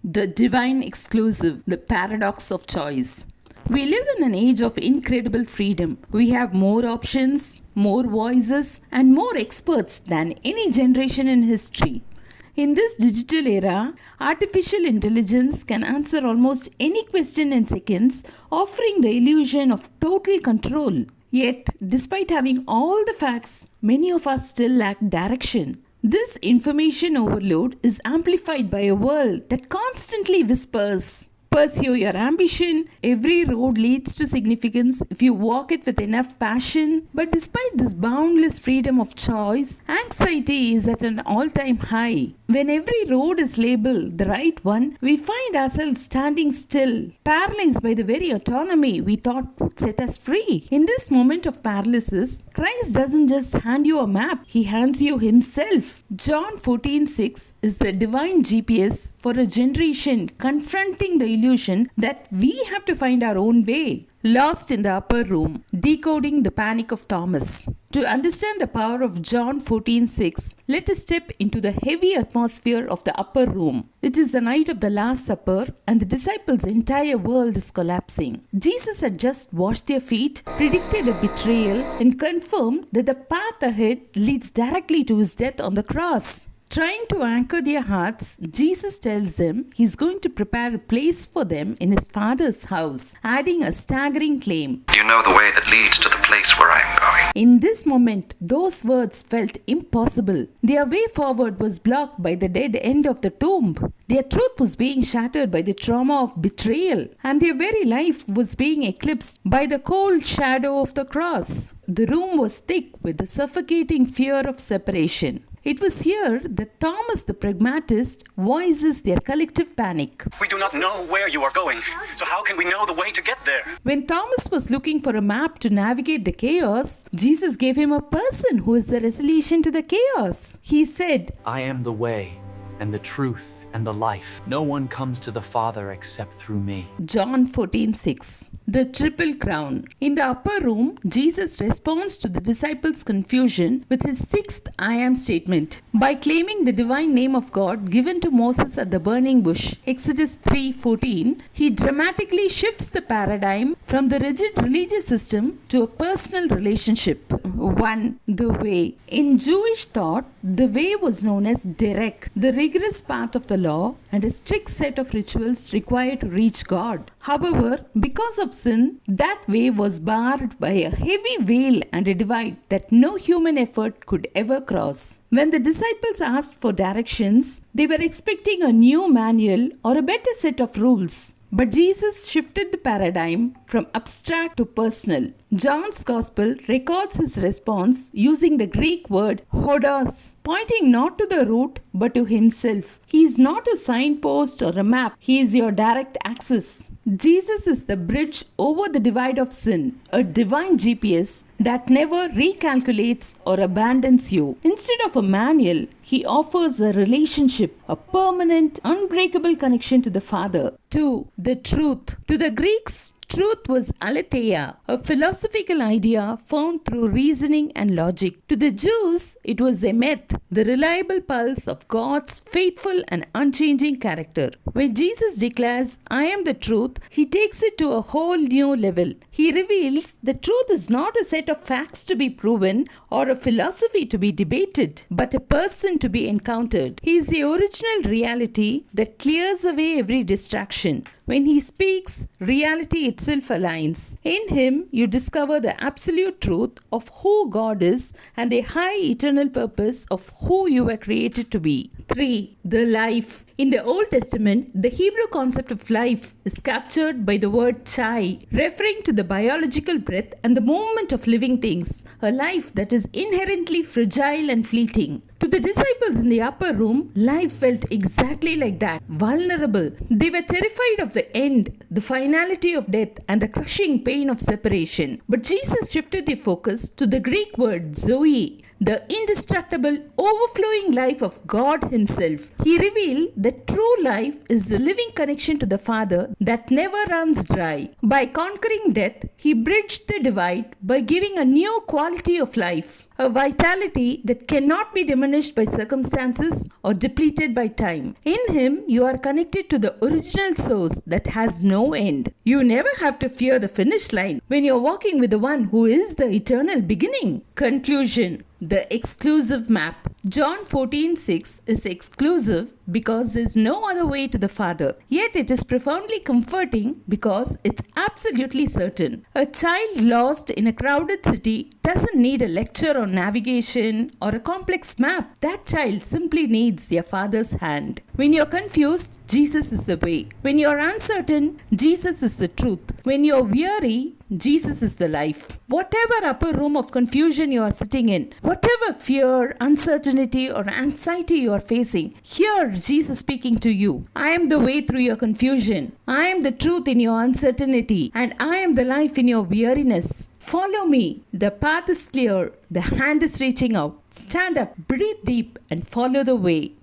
The divine exclusive, the paradox of choice. We live in an age of incredible freedom. We have more options, more voices, and more experts than any generation in history. In this digital era, artificial intelligence can answer almost any question in seconds, offering the illusion of total control. Yet, despite having all the facts, many of us still lack direction. This information overload is amplified by a world that constantly whispers, "Pursue your ambition. Every road leads to significance if you walk it with enough passion." But despite this boundless freedom of choice, anxiety is at an all-time high. When every road is labeled the right one, we find ourselves standing still, paralyzed by the very autonomy we thought would set us free. In this moment of paralysis, Christ doesn't just hand you a map, He hands you Himself. John 14:6 is the divine GPS for a generation confronting the illusion that we have to find our own way. Lost in the upper room, decoding the panic of Thomas. To understand the power of John 14:6, let us step into the heavy atmosphere of the upper room. It is the night of the Last Supper, and the disciples' entire world is collapsing. Jesus had just washed their feet, predicted a betrayal, and confirmed that the path ahead leads directly to His death on the cross. Trying to anchor their hearts, Jesus tells them He's going to prepare a place for them in His Father's house, adding a staggering claim. You know the way that leads to the place where I am going. In this moment, those words felt impossible. Their way forward was blocked by the dead end of the tomb. Their truth was being shattered by the trauma of betrayal, and their very life was being eclipsed by the cold shadow of the cross. The room was thick with the suffocating fear of separation. It was here that Thomas the pragmatist voices their collective panic. We do not know where you are going, so how can we know the way to get there? When Thomas was looking for a map to navigate the chaos, Jesus gave him a person who is the resolution to the chaos. He said, I am the way and the truth and the life. No one comes to the Father except through me. John 14:6. The triple crown. In the upper room, Jesus responds to the disciples' confusion with his sixth I am statement. By claiming the divine name of God given to Moses at the burning bush, Exodus 3:14, he dramatically shifts the paradigm from the rigid religious system to a personal relationship. 1. The way. In Jewish thought, the way was known as derek, the rigorous path of the law and a strict set of rituals required to reach God. However, because of sin, that way was barred by a heavy veil and a divide that no human effort could ever cross. When the disciples asked for directions, they were expecting a new manual or a better set of rules. But Jesus shifted the paradigm from abstract to personal. John's Gospel records his response using the Greek word Hodos, pointing not to the route but to himself. He is not a signpost or a map. He is your direct access. Jesus is the bridge over the divide of sin, a divine GPS that never recalculates or abandons you. Instead of a manual, He offers a relationship, a permanent, unbreakable connection to the Father. 2. The truth. To the Greeks, truth was Aletheia, a philosophical idea found through reasoning and logic. To the Jews, it was amidst, the reliable pulse of God's faithful and unchanging character. When Jesus declares, I am the truth, He takes it to a whole new level. He reveals the truth is not a set of facts to be proven or a philosophy to be debated, but a person to be encountered. He is the original reality that clears away every distraction. When He speaks, reality itself aligns. In Him, you discover the absolute truth of who God is and the high eternal purpose of who you were created to be. 3. The life. In the Old Testament, the Hebrew concept of life is captured by the word chai, referring to the biological breath and the movement of living things, a life that is inherently fragile and fleeting. To the disciples in the upper room, life felt exactly like that, vulnerable. They were terrified of the end, the finality of death, and the crushing pain of separation. But Jesus shifted their focus to the Greek word zoe, the indestructible, overflowing life of God Himself. He revealed that true life is the living connection to the Father that never runs dry. By conquering death, He bridged the divide by giving a new quality of life, a vitality that cannot be diminished by circumstances or depleted by time. In Him, you are connected to the original source that has no end. You never have to fear the finish line when you're walking with the one who is the eternal beginning. Conclusion. The exclusive map. John 14:6 is exclusive because there is no other way to the Father. Yet it is profoundly comforting because it's absolutely certain. A child lost in a crowded city doesn't need a lecture on navigation or a complex map. That child simply needs their Father's hand. When you're confused, Jesus is the way. When you're uncertain, Jesus is the truth. When you're weary, Jesus is the life. Whatever upper room of confusion you are sitting in, whatever fear, uncertainty, or anxiety you are facing, hear Jesus speaking to you. I am the way through your confusion. I am the truth in your uncertainty, and I am the life in your weariness. Follow me. The path is clear. The hand is reaching out. Stand up, breathe deep, and follow the way.